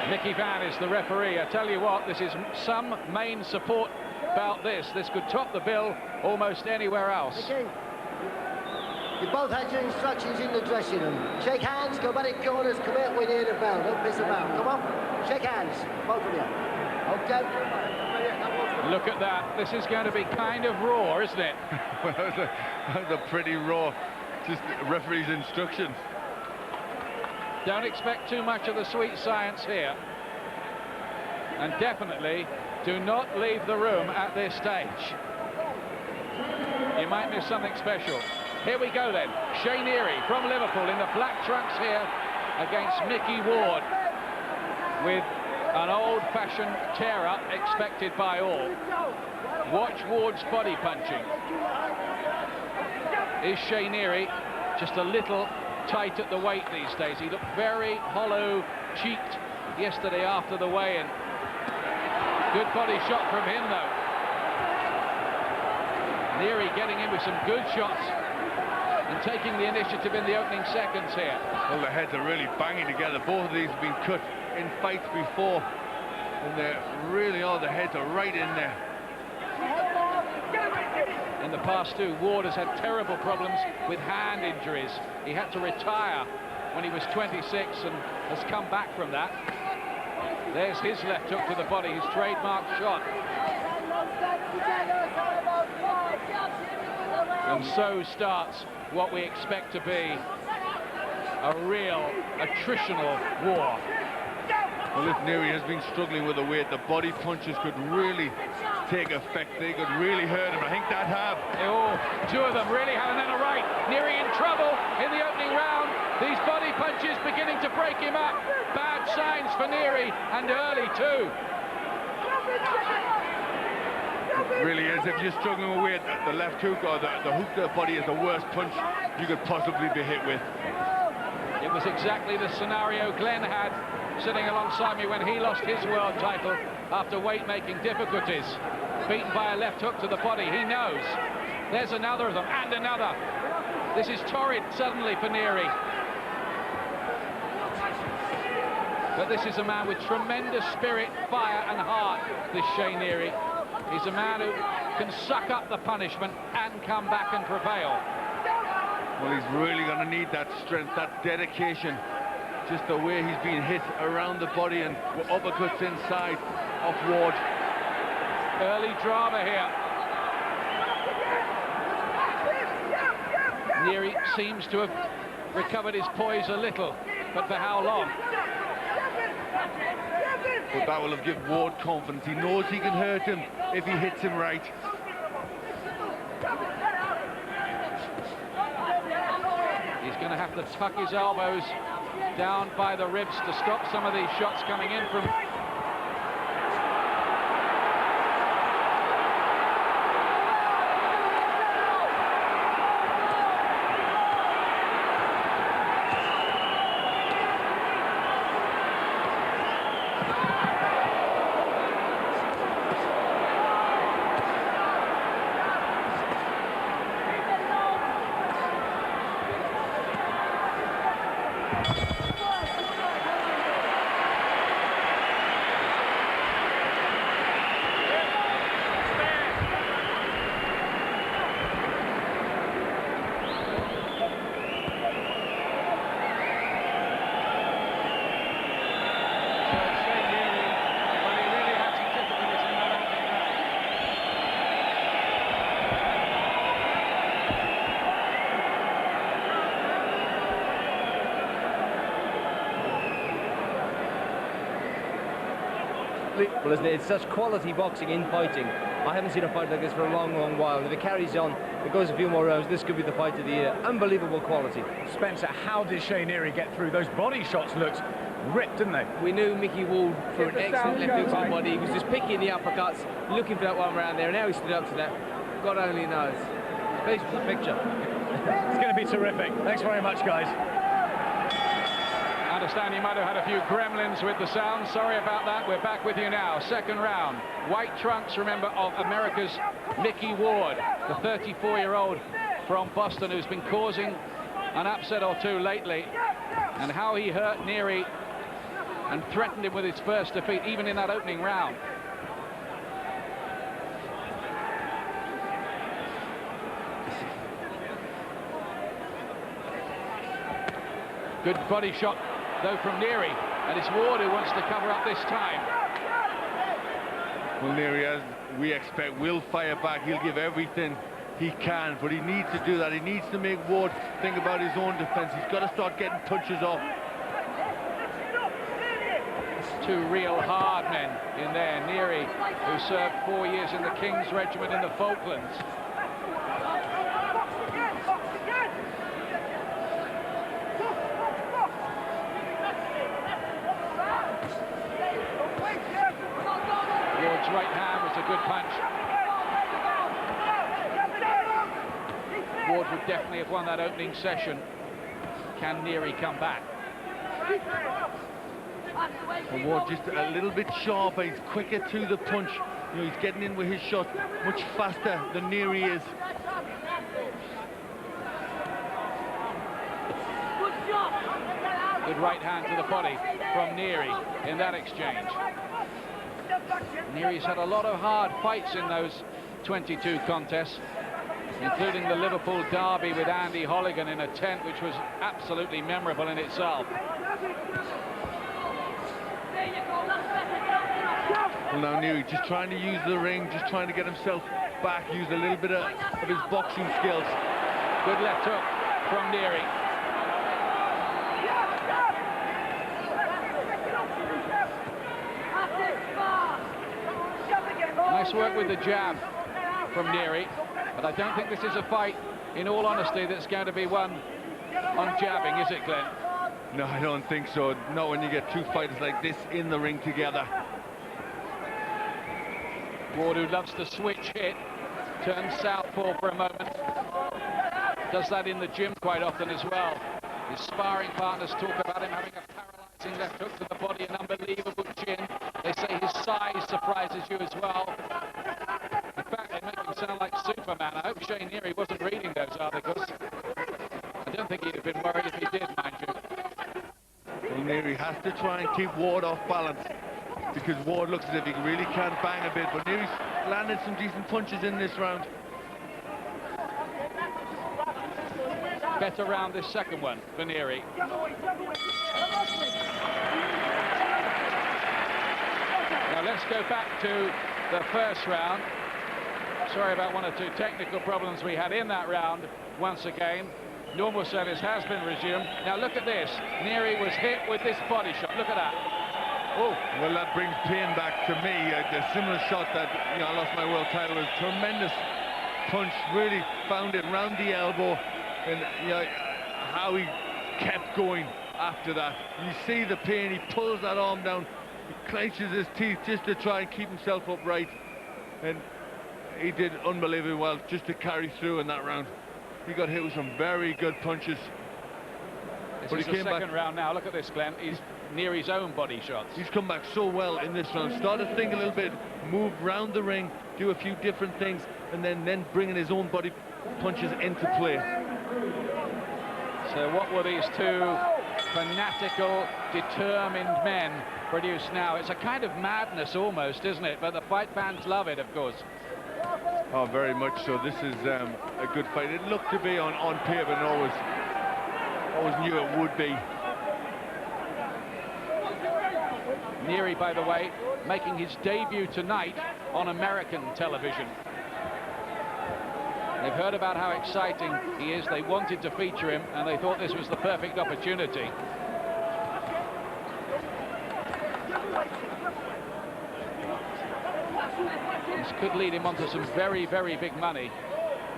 Mickey Van is the referee. I tell you what, this is some main support about this. This could top the bill almost anywhere else. Mickey, you both had your instructions in the dressing room. Shake hands, go back in corners, come out when you hear the bell. Don't piss about. Come on, shake hands, both of you. Okay. Look at that. This is going to be kind of raw, isn't it? Well, that was a pretty raw, just referee's instructions. Don't expect too much of the sweet science here. And definitely do not leave the room at this stage. You might miss something special. Here we go then. Shea Neary from Liverpool in the black trunks here against Micky Ward, with an old-fashioned tear-up expected by all. Watch Ward's body punching. Is Shea Neary just a little tight at the weight these days? He looked very hollow-cheeked yesterday after the weigh-in. Good body shot from him, though. Neri getting in with some good shots and taking the initiative in the opening seconds here. Well, the heads are really banging together. Both of these have been cut in fights before, and they really are. The heads are right in there. In the past too, Ward has had terrible problems with hand injuries. He had to retire when he was 26 and has come back from that. There's his left hook to the body, his trademark shot. And so starts what we expect to be a real attritional war. Well, if Neri has been struggling with the weight, the body punches could really take effect. They could really hurt him. I think that have. Oh, two of them really have, and then a right. Neri in trouble in the opening round. These body punches beginning to break him up. Bad signs for Neri, and early too. It really is. If you're struggling with weight, the left hook or the hook to the body is the worst punch you could possibly be hit with. It was exactly the scenario Glenn had sitting alongside me when he lost his world title after weight-making difficulties. Beaten by a left hook to the body, he knows. There's another of them, and another. This is torrid suddenly for Neri. But this is a man with tremendous spirit, fire and heart, this Shea Neary. He's a man who can suck up the punishment and come back and prevail. Well, he's really going to need that strength, that dedication. Just the way he's been hit around the body and uppercuts inside off Ward. Early drama here. Neri seems to have recovered his poise a little, but for how long? But that will have given Ward confidence. He knows he can hurt him if he hits him right. He's going to have to tuck his elbows down by the ribs to stop some of these shots coming in from... Well, isn't it? It's such quality boxing in fighting. I haven't seen a fight like this for a long, long while. If it carries on, it goes a few more rounds, this could be the fight of the year. Unbelievable quality. Spencer, how did Shea Neary get through? Those body shots looked ripped, didn't they? We knew Micky Ward for an excellent left hook to the body. He was just picking the uppercuts, looking for that one around there, and now he stood up to that. God only knows. It's a beautiful picture. It's going to be terrific. Thanks very much, guys. I understand you might have had a few gremlins with the sound. Sorry about that. We're back with you now. Second round. White trunks, remember, of America's Micky Ward, the 34-year-old from Boston who's been causing an upset or two lately. And how he hurt Neri and threatened him with his first defeat, even in that opening round. Good body shot, though, from Neri, and it's Ward who wants to cover up this time. Well, Neri, as we expect, will fire back. He'll give everything he can, but he needs to do that. He needs to make Ward think about his own defense. He's got to start getting punches off. Two real hard men in there. Neri, who served 4 years in the King's Regiment in the Falklands. Ward's right hand was a good punch. Ward would definitely have won that opening session. Can Neri come back? And Ward just a little bit sharper. He's quicker to the punch. You know, he's getting in with his shot much faster than Neri is. Good right hand to the body from Neri in that exchange. Neri's had a lot of hard fights in those 22 contests, including the Liverpool derby with Andy Holligan in a tent, which was absolutely memorable in itself. Well, now Neri just trying to use the ring, just trying to get himself back, use a little bit of his boxing skills. Good left hook from Neri. Nice work with the jab from Neri, but I don't think this is a fight, in all honesty, that's going to be won on jabbing, is it, Glenn? No, I don't think so. Not when you get two fighters like this in the ring together. Ward, who loves to switch hit, turns southpaw for a moment. Does that in the gym quite often as well. His sparring partners talk about him having a paralyzing left hook to the body, an unbelievable chin. They say his size surprises you as well. In fact, they make him sound like Superman. I hope Shea Neary wasn't reading those articles. I don't think he'd have been worried if he did, mind you. Well, Neary has to try and keep Ward off balance, because Ward looks as if he really can bang a bit, but Neary's landed some decent punches in this round. Better round this second one for Neri. Now let's go back to the first round. Sorry about one or two technical problems we had in that round. Once again, normal service has been resumed. Now look at this. Neri was hit with this body shot. Look at that. Oh, well, that brings pain back to me. A similar shot that, you know, I lost my world title. Was tremendous punch, really found it round the elbow, and you know, how he kept going after that. You see the pain. He pulls that arm down, he clenches his teeth just to try and keep himself upright, and he did unbelievably well just to carry through in that round. He got hit with some very good punches. This is the second round now. Look at this, Glenn. He's Neri's own body shots. He's come back so well in this round. Started to think a little bit, move round the ring, do a few different things, and then bringing his own body punches into play. So what will these two fanatical, determined men produce now? It's a kind of madness almost, isn't it? But the fight fans love it, of course. Oh, very much so. This is a good fight. It looked to be on paper, and always knew it would be. Neri, by the way, making his debut tonight on American television. They've heard about how exciting he is. They wanted to feature him, and they thought this was the perfect opportunity. This could lead him onto some very, very big money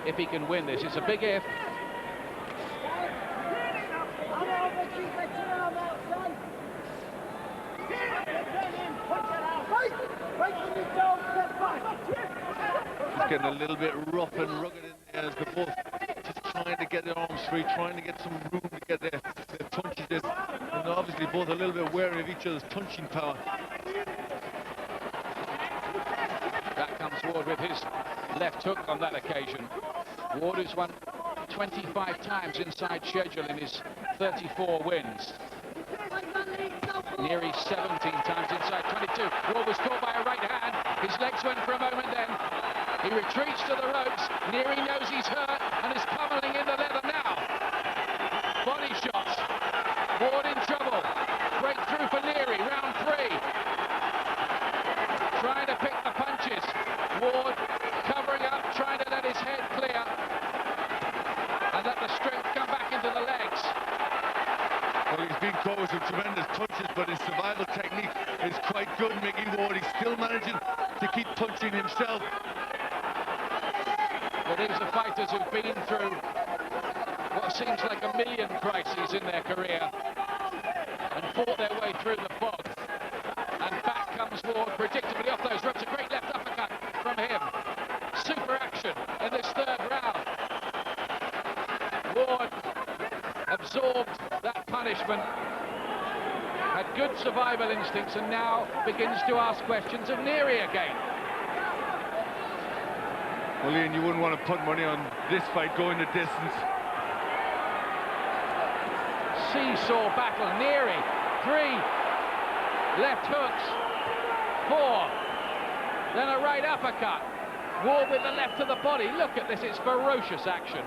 if he can win this. It's a big if. It's getting a little bit rough and rugged in there as they're both just trying to get their arms free, trying to get some room to get their punches in. And obviously both a little bit wary of each other's punching power. Back comes Ward with his left hook on that occasion. Ward has won 25 times inside schedule in his 34 wins. Neary 17 times inside 22. Ward was caught by a right hand. His legs went for a moment then. He retreats to the ropes. Neary knows he's hurt and is pummeling in the leather now. Body shots. Ward in trouble. Breakthrough for Neary, round 3. Trying to pick the punches. Ward covering up, trying to let his head clear and let the strength come back into the legs. Well, he's been caught with some tremendous punches, but his survival technique is quite good, Micky Ward. He's still managing to keep punching himself. Well, these are fighters who've been through what seems like a million crises in their career and fought their way through the fog. And back comes Ward predictably off those ropes. A great left uppercut from him. Super action in this 3rd round. Ward absorbed that punishment, had good survival instincts, and now begins to ask questions of Neri again. Well, Ian, you wouldn't want to put money on this fight going the distance. Seesaw battle. Neri, 3 left hooks, 4, then a right uppercut. Ward with the left to the body. Look at this, it's ferocious action.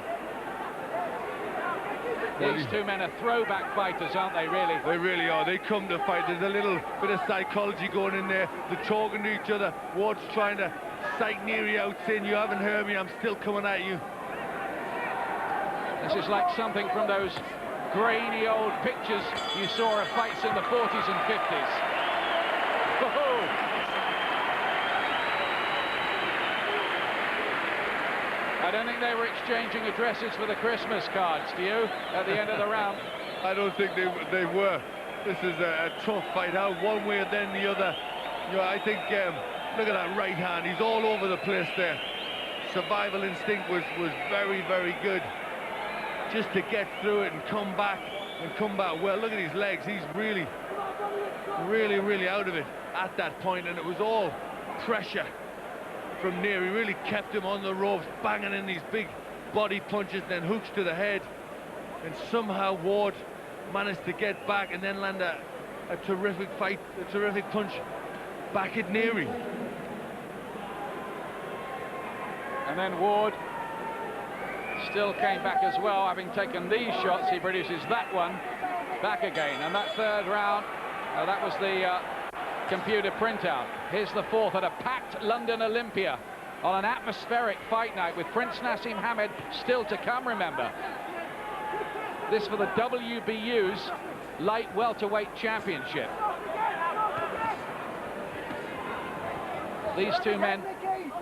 These two men are throwback fighters, aren't they, really? They really are. They come to fight. There's a little bit of psychology going in there. They're talking to each other. Ward's trying to psych Neri out, saying, you haven't heard me, I'm still coming at you. This is like something from those grainy old pictures you saw of fights in the 40s and 50s. Whoa. I don't think they were exchanging addresses for the Christmas cards, do you, at the end of the round? I don't think they were. This is a tough fight out, one way or then the other. You know, I think, look at that right hand, he's all over the place there. Survival instinct was very, very good. Just to get through it and come back well. Look at his legs, he's really out of it at that point, and it was all pressure from Neri. Really kept him on the ropes, banging in these big body punches, then hooks to the head, and somehow Ward managed to get back and then land a terrific fight, a terrific punch back at Neri. And then Ward still came back as well, having taken these shots. He produces that one back again, and that 3rd round, that was the computer printout. Here's the 4th at a packed London Olympia on an atmospheric fight night with Prince Nassim Hamed still to come, remember. This for the WBU's Light Welterweight Championship. These two men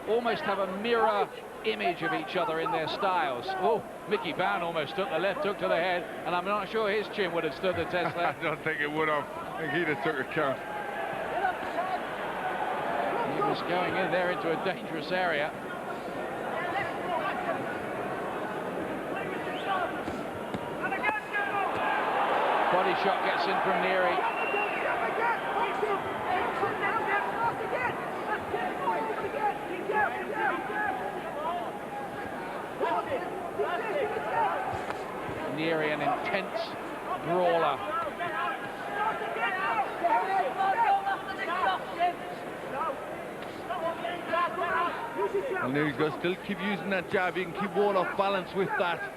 almost have a mirror image of each other in their styles. Oh, Mickey Van almost took the left hook to the head, and I'm not sure his chin would have stood the test there. I don't think it would have. I think he'd have took a count. He was going in there into a dangerous area. Body shot gets in from Neri. Neri, an intense brawler. And Neri's got to still keep using that jab. You can keep Ward off balance with that.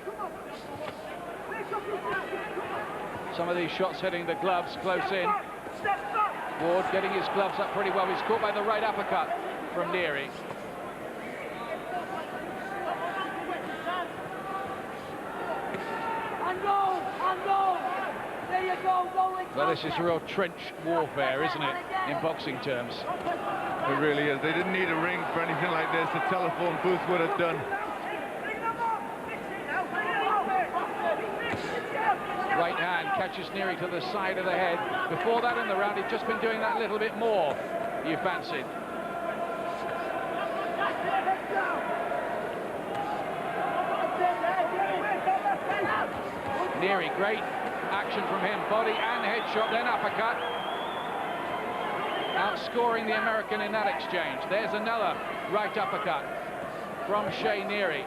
Some of these shots hitting the gloves close in. Ward getting his gloves up pretty well. He's caught by the right uppercut from Neri. Well, this is real trench warfare, isn't it, in boxing terms? It really is. They didn't need a ring for anything like this. A telephone booth would have done. Right hand catches Neri to the side of the head. Before that in the round, he'd just been doing that little bit more, you fancied. Neri, great action from him. Body and head shot, then uppercut. Outscoring the American in that exchange. There's another right uppercut from Shea Neary.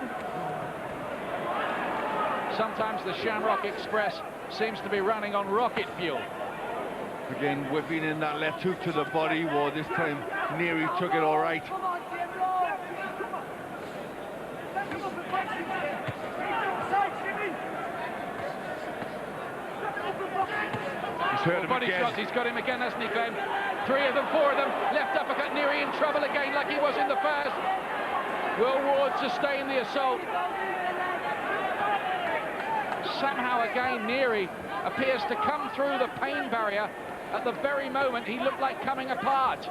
Sometimes the Shamrock Express seems to be running on rocket fuel. Again, whipping in that left hook to the body. Well, this time Neri took it all right. He's hurt him body again. shots, he's got him again, hasn't he, Glenn? 3 of them, 4 of them. Left uppercut, Neri in trouble again, like he was in the first. Will Ward sustain the assault? Somehow again, Neri appears to come through the pain barrier at the very moment he looked like coming apart.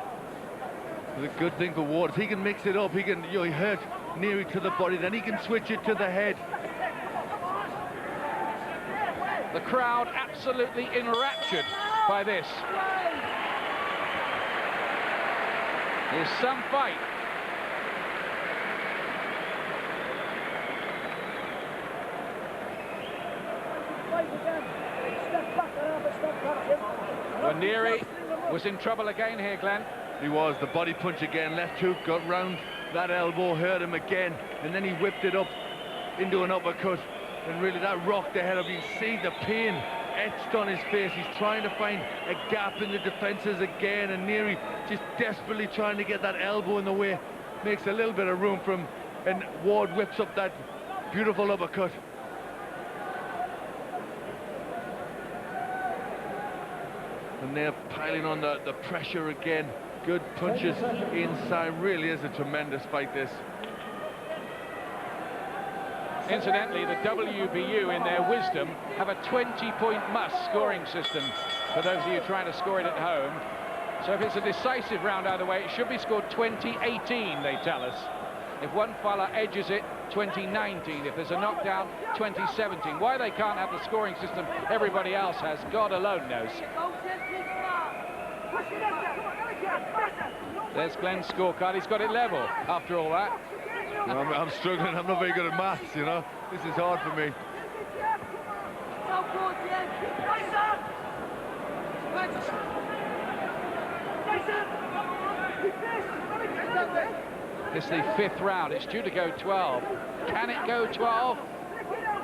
The good thing for Ward is he can mix it up. He can, he hurt Neri to the body, then he can switch it to the head. The crowd absolutely enraptured by this. Here's some fight. Well, Neri was in trouble again here, Glenn. He was. The body punch again, left hook, got round that elbow, hurt him again, and then he whipped it up into an uppercut, and really that rocked the head up. You can see the pain etched on his face. He's trying to find a gap in the defenses again, and Neri just desperately trying to get that elbow in the way. Makes a little bit of room for him, and Ward whips up that beautiful uppercut. And they're piling on the pressure again. Good punches inside. Really is a tremendous fight, this. Incidentally, the WBU, in their wisdom, have a 20-point must scoring system for those of you trying to score it at home. So if it's a decisive round either way, it should be scored 20-18, they tell us. If one fella edges it, 20-19. If there's a knockdown, 20-17. Why they can't have the scoring system everybody else has, God alone knows. There's Glenn's scorecard. He's got it level after all that. I'm struggling. I'm not very good at maths, you know. This is hard for me. This is the 5th round. It's due to go 12. Can it go 12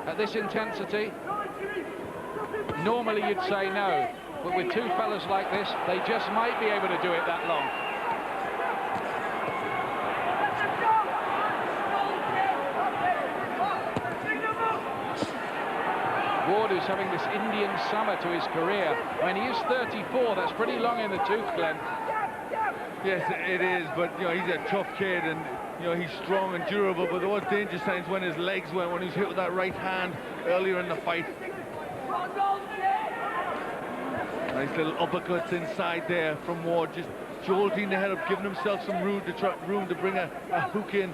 at this intensity? Normally you'd say no, but with 2 fellas like this, they just might be able to do it that long. Ward, who's having this Indian summer to his career. I mean, he is 34. That's pretty long in the tooth, Glenn. Yes, it is, but you know, he's a tough kid, and you know, he's strong and durable, but there was danger signs when his legs went, when he was hit with that right hand earlier in the fight. Nice little uppercuts inside there from Ward, just jolting the head up, giving himself some room to bring a hook in.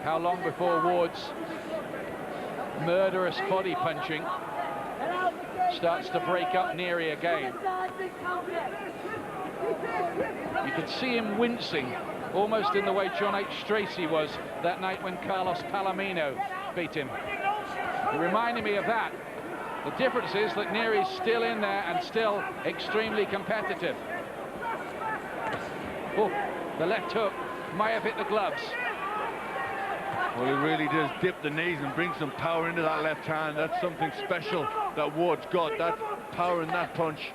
How long before Ward's murderous body punching starts to break up Neri again? You could see him wincing, almost in the way John H. Stracey was that night when Carlos Palomino beat him. It reminded me of that. The difference is that Neri's still in there and still extremely competitive. Oh, the left hook might have hit the gloves. Well, he really does dip the knees and bring some power into that left hand. That's something special that Ward's got, that power in that punch.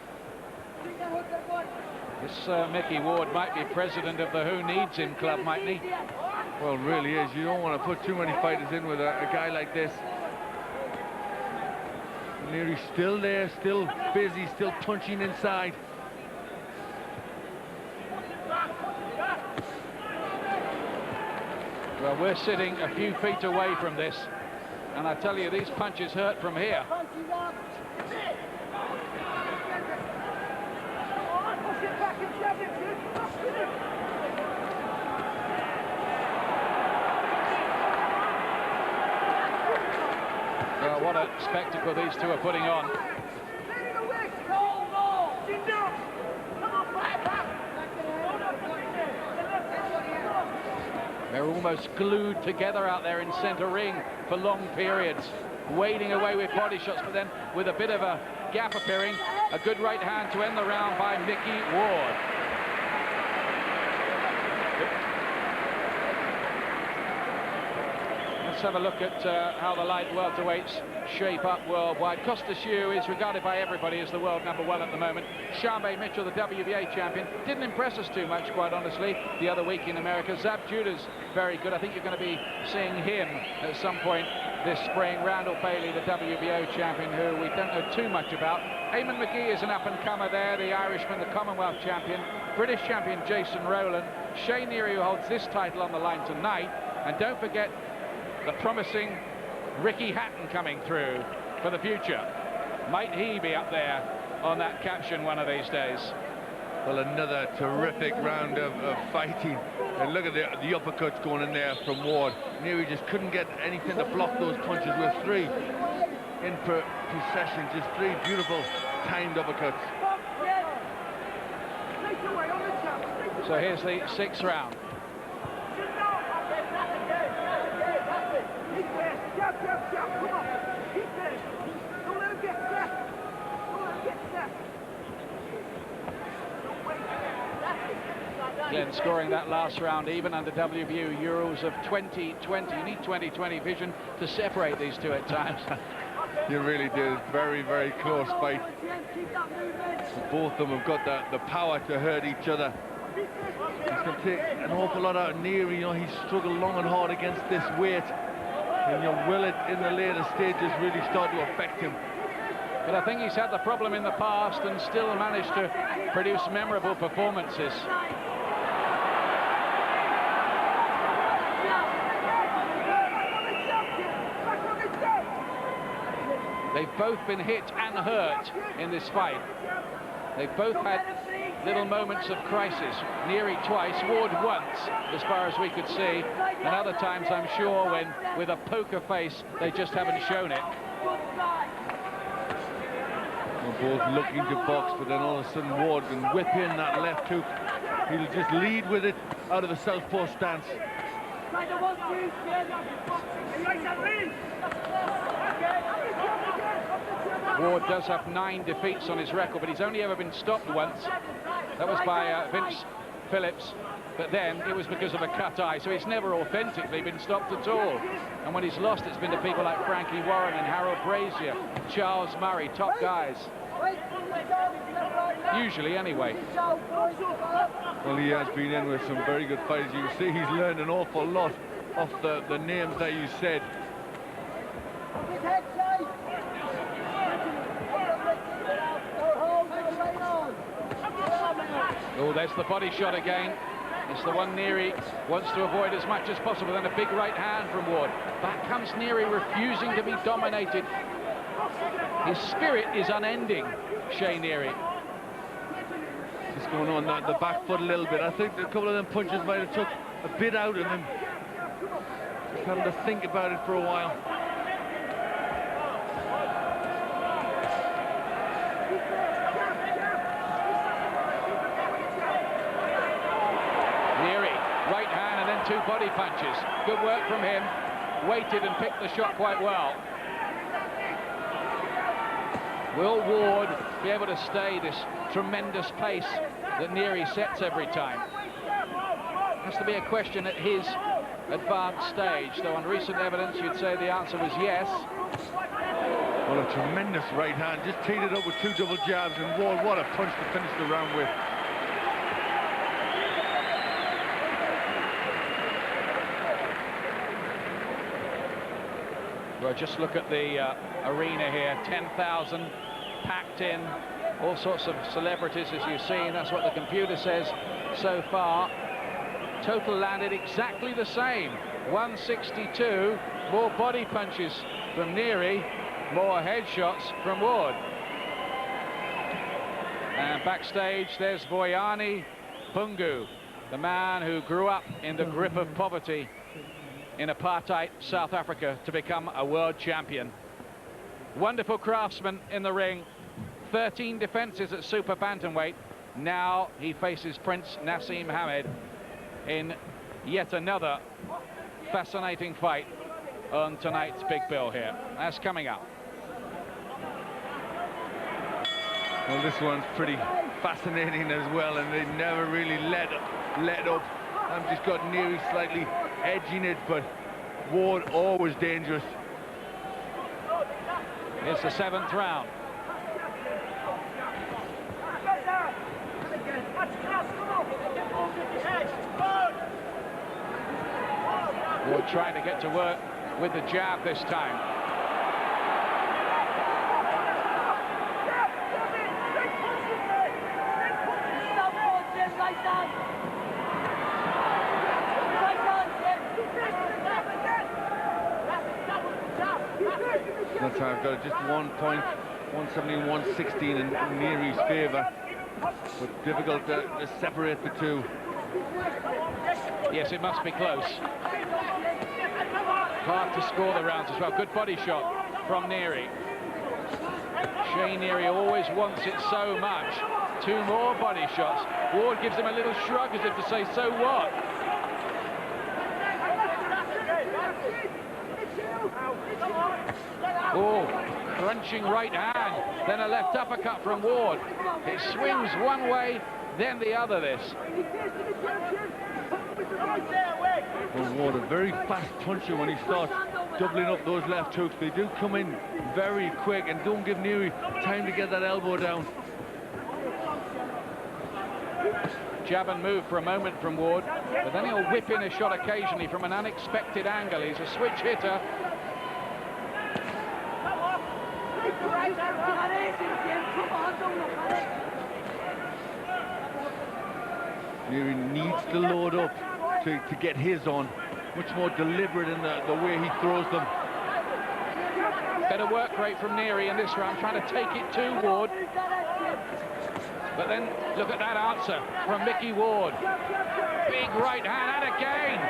This Micky Ward might be president of the Who Needs Him club, mightn't he? Well, really is. You don't want to put too many fighters in with a guy like this. Neri's still there, still busy, still punching inside. Well, we're sitting a few feet away from this, and I tell you, these punches hurt from here. Well, what a spectacle these two are putting on. They're almost glued together out there in centre ring for long periods, wading away with body shots, but then with a bit of a gap appearing, a good right hand to end the round by Micky Ward. Let's have a look at how the light welterweights shape up worldwide. Costa Shiu is regarded by everybody as the world #1 at the moment. Shambe Mitchell, the WBA champion, didn't impress us too much, quite honestly, the other week in America. Zab Judah's very good. I think you're going to be seeing him at some point this spring. Randall Bailey, the WBO champion, who we don't know too much about. Eamon McGee is an up-and-comer there, the Irishman, the Commonwealth champion. British champion Jason Rowland. Shea Neary, who holds this title on the line tonight. And don't forget the promising Ricky Hatton coming through for the future. Might he be up there on that caption one of these days? Well, another terrific round of fighting. And look at the uppercuts going in there from Ward. Neary just couldn't get anything to block those punches with 3 in procession, just 3 beautiful timed uppercuts. So here's the 6th round. Glenn scoring that last round even under WBU rules of 20-20. You need 20-20 vision to separate these two at times. You really do. Very, very close fight. Both of them have got the power to hurt each other. It's going to take an awful lot out of Neary. You know, he's struggled long and hard against this weight. And will it in the later stages really start to affect him? But I think he's had the problem in the past and still managed to produce memorable performances. They've both been hit and hurt in this fight. They've both had little moments of crisis. Neary twice, Ward once, as far as we could see. And other times, I'm sure, when with a poker face, they just haven't shown it. We're both looking to box, but then all of a sudden Ward can whip in that left hook. He'll just lead with it out of the southpaw stance. Ward does have 9 defeats on his record, but he's only ever been stopped once. That was by Vince Phillips, but then it was because of a cut eye, so he's never authentically been stopped at all. And when he's lost, it's been to people like Frankie Warren and Harold Brazier, Charles Murray, top guys. Usually, anyway. Well, he has been in with some very good fighters. You can see he's learned an awful lot off the names that you said. Oh, there's the body shot again. It's the one Neary wants to avoid as much as possible. Then a big right hand from Ward. Back comes Neary, refusing to be dominated. His spirit is unending, Shea Neary. Just going on the back foot a little bit. I think a couple of them punches might have took a bit out of him. Just having to think about it for a while. Right hand and then 2 body punches. Good work from him. Waited and picked the shot quite well. Will Ward be able to stay this tremendous pace that Neary sets every time? Has to be a question at his advanced stage, though on recent evidence you'd say the answer was yes. Well, a tremendous right hand. Just teed it up with 2 double jabs, and Ward, what a punch to finish the round with. Well, just look at the arena here, 10,000 packed in, all sorts of celebrities as you've seen. That's what the computer says so far. Total landed exactly the same, 162. More body punches from Neary, more headshots from Ward. And backstage, there's Voyani Pungu, the man who grew up in the grip of poverty in apartheid South Africa to become a world champion. Wonderful craftsman in the ring, 13 defenses at super bantamweight. Now he faces Prince Nassim Hamed in yet another fascinating fight on tonight's big bill here. That's coming up. Well, this one's pretty fascinating as well, and they never really let up. I've just got Neary slightly edging it, but Ward always dangerous. It's the 7th round. Ward trying to get to work with the jab this time. That's how I've got just 1 point, 117, 116 in Nery's favour, but difficult to separate the two. Yes, it must be close. Hard to score the rounds as well. Good body shot from Neri. Shea Neary always wants it so much. 2 more body shots. Ward gives him a little shrug as if to say, so what? Oh, crunching right hand, then a left uppercut from Ward. It swings one way, then the other, this. Well, Ward, a very fast puncher when he starts doubling up those left hooks. They do come in very quick and don't give Neri time to get that elbow down. Jab and move for a moment from Ward, but then he'll whip in a shot occasionally from an unexpected angle. He's a switch hitter. Neri needs to load up to get his on. Much more deliberate in the way he throws them. Better work rate from Neri in this round, trying to take it to Ward. But then look at that answer from Micky Ward. Big right hand, and again.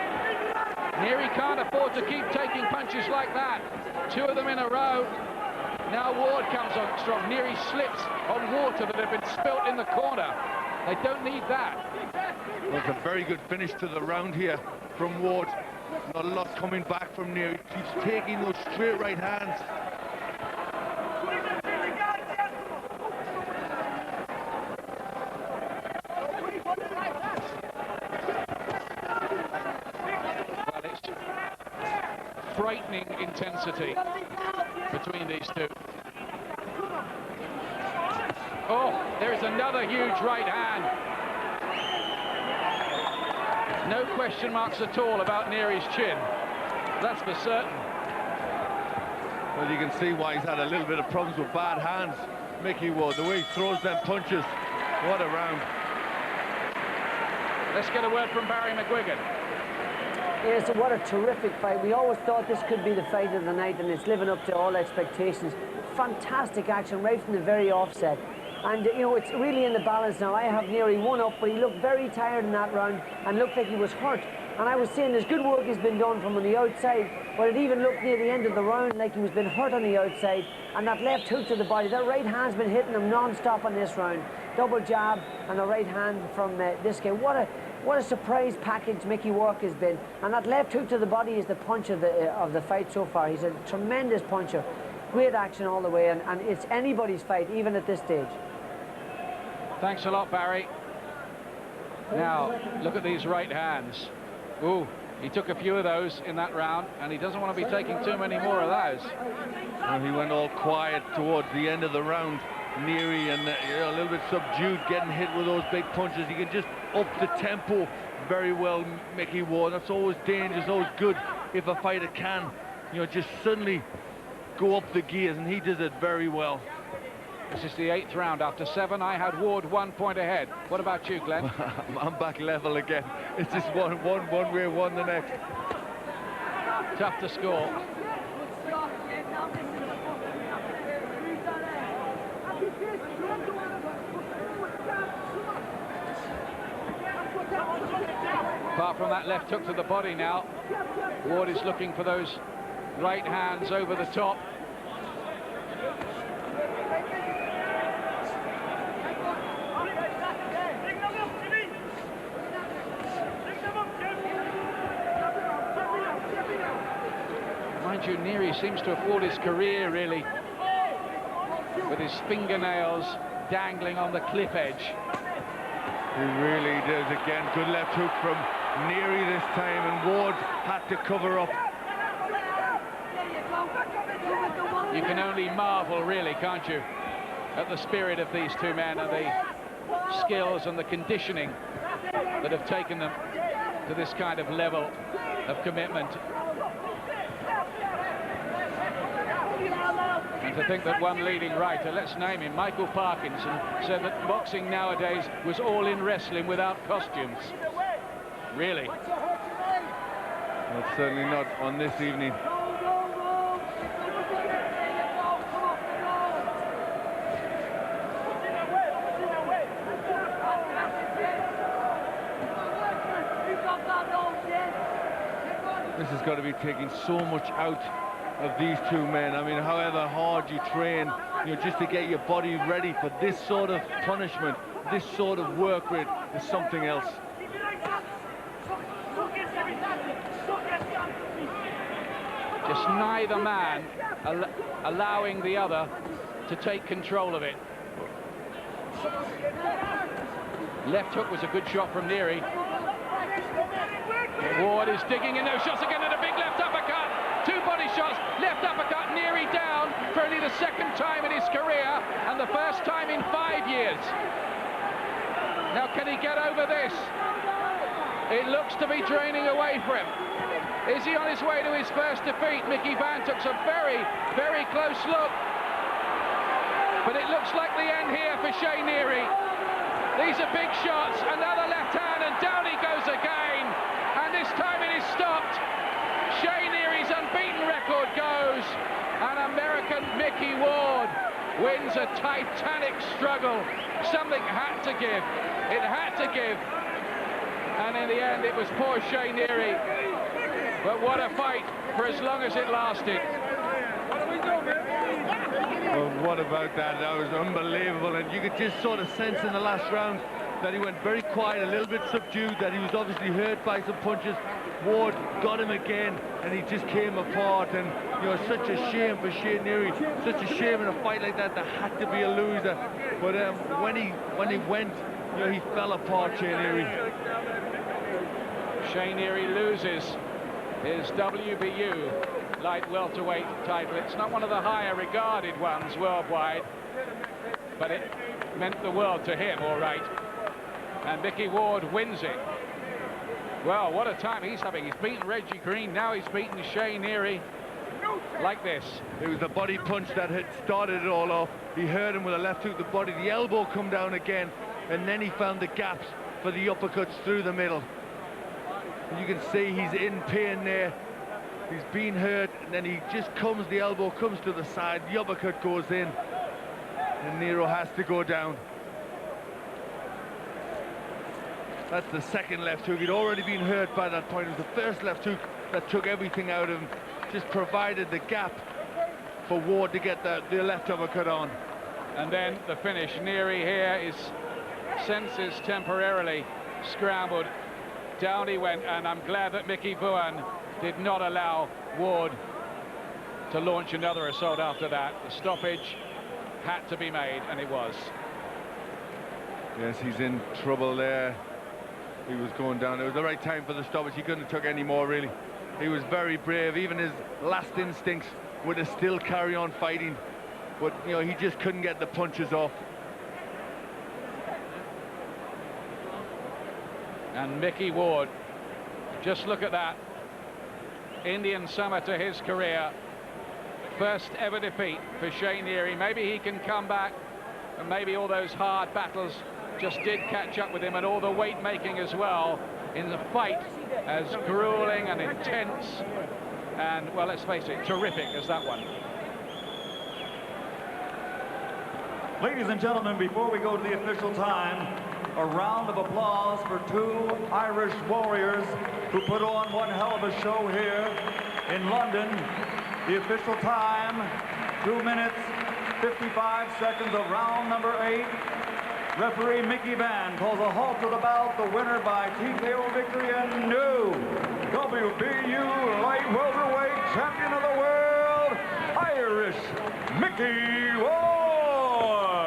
Neri can't afford to keep taking punches like that. 2 of them in a row. Now Ward comes on strong. Neri slips on water that had been spilt in the corner. They don't need that. Well, it's a very good finish to the round here from Ward. Not a lot coming back from Neri. Keeps taking those straight right hands. Well, it's frightening intensity between these two. Oh, there is another huge right hand. No question marks at all about Neri's chin. That's for certain. Well, you can see why he's had a little bit of problems with bad hands. Micky Ward, the way he throws them punches. What a round. Let's get a word from Barry McGuigan. Yes, what a terrific fight. We always thought this could be the fight of the night, and it's living up to all expectations. Fantastic action right from the very offset. And, you know, it's really in the balance now. I have Neri 1 up, but he looked very tired in that round and looked like he was hurt. And I was saying there's good work has been done from on the outside, but it even looked near the end of the round like he was been hurt on the outside. And that left hook to the body, that right hand's been hitting him non-stop on this round. Double jab and a right hand from this guy. What a surprise package Micky Ward has been. And that left hook to the body is the punch of the fight so far. He's a tremendous puncher. Great action all the way, and it's anybody's fight, even at this stage. Thanks a lot, Barry. Now, look at these right hands. Ooh, he took a few of those in that round, and he doesn't want to be taking too many more of those. Well, he went all quiet towards the end of the round. Neri and a little bit subdued, getting hit with those big punches. He can just up the tempo very well, Micky Ward. That's always dangerous, always good if a fighter can, just suddenly go up the gears, and he does it very well. This is the 8th round. After 7, I had Ward 1 point ahead. What about you, Glenn? I'm back level again. It's just one way, one the next. Tough to score. Apart from that left hook to the body now, Ward is looking for those right hands over the top. Mind you, Neri seems to have fought his career, really, with his fingernails dangling on the cliff edge. He really does. Again, good left hook from Neri this time, and Ward had to cover up. you can only marvel, really, can't you, at the spirit of these two men and the skills and the conditioning that have taken them to this kind of level of commitment. And to think that one leading writer, let's name him, Michael Parkinson, said that boxing nowadays was all in wrestling without costumes. Really? Well, certainly not on this evening. This has got to be taking so much out of these two men. I mean, however hard you train, you know, just to get your body ready for this sort of punishment, this sort of work rate is something else. Just neither man allowing the other to take control of it. Left hook was a good shot from Neri. Ward is digging in those shots again, and a big left uppercut. Two body shots, left uppercut, Neri down for only the second time in his career and the first time in 5 years. Now, can he get over this? It looks to be draining away for him. Is he on his way to his first defeat? Micky Van took a very, very close look. But it looks like the end here for Shea Neary. These are big shots, another left hand, and down he goes again. And this time it is stopped. Shea Neary's unbeaten record goes, and American Micky Ward wins a titanic struggle. Something had to give. It had to give. And in the end, it was poor Shea Neary. But what a fight for as long as it lasted. Well, what about that? That was unbelievable, and you could just sort of sense in the last round that he went very quiet, a little bit subdued, that he was obviously hurt by some punches. Ward got him again, and he just came apart. And you know, such a shame for Shea Neary, such a shame in a fight like that. There had to be a loser, but when he went, you know, he fell apart. Shea Neary. Shea Neary loses his WBU Light Welterweight title. It's not one of the higher regarded ones worldwide, but it meant the world to him, all right. And Micky Ward wins it. Well, what a time he's having. He's beaten Reggie Green, now he's beaten Shea Neary like this. It was the body punch that had started it all off. He hurt him with a left hook to the body, the elbow come down again, and then he found the gaps for the uppercuts through the middle. You can see he's in pain there. He's been hurt, and then he just comes, the elbow comes to the side, the uppercut goes in, and Nero has to go down. That's the second left hook. He'd already been hurt by that point. It was the first left hook that took everything out of him, just provided the gap for Ward to get the left uppercut on. And then the finish. Neri here, his senses temporarily scrambled. Down he went, and I'm glad that Micky Ward did not allow Ward to launch another assault after that. The stoppage had to be made, and it was. Yes, he's in trouble there. He was going down. It was the right time for the stoppage. He couldn't have took any more, really. He was very brave. Even his last instincts would have still carry on fighting, but you know, he just couldn't get the punches off. And Micky Ward, just look at that. Indian summer to his career. First ever defeat for Shea Neary. Maybe he can come back, and maybe all those hard battles just did catch up with him, and all the weight making as well in the fight as grueling and intense and, well, let's face it, terrific as that one. Ladies and gentlemen, before we go to the official time, a round of applause for two Irish warriors who put on one hell of a show here in London. The official time, 2 minutes, 55 seconds of round number 8. Referee Micky Van calls a halt to the bout. The winner by TKO victory and new WBU Light Welterweight Champion of the World, Irish Micky Ward.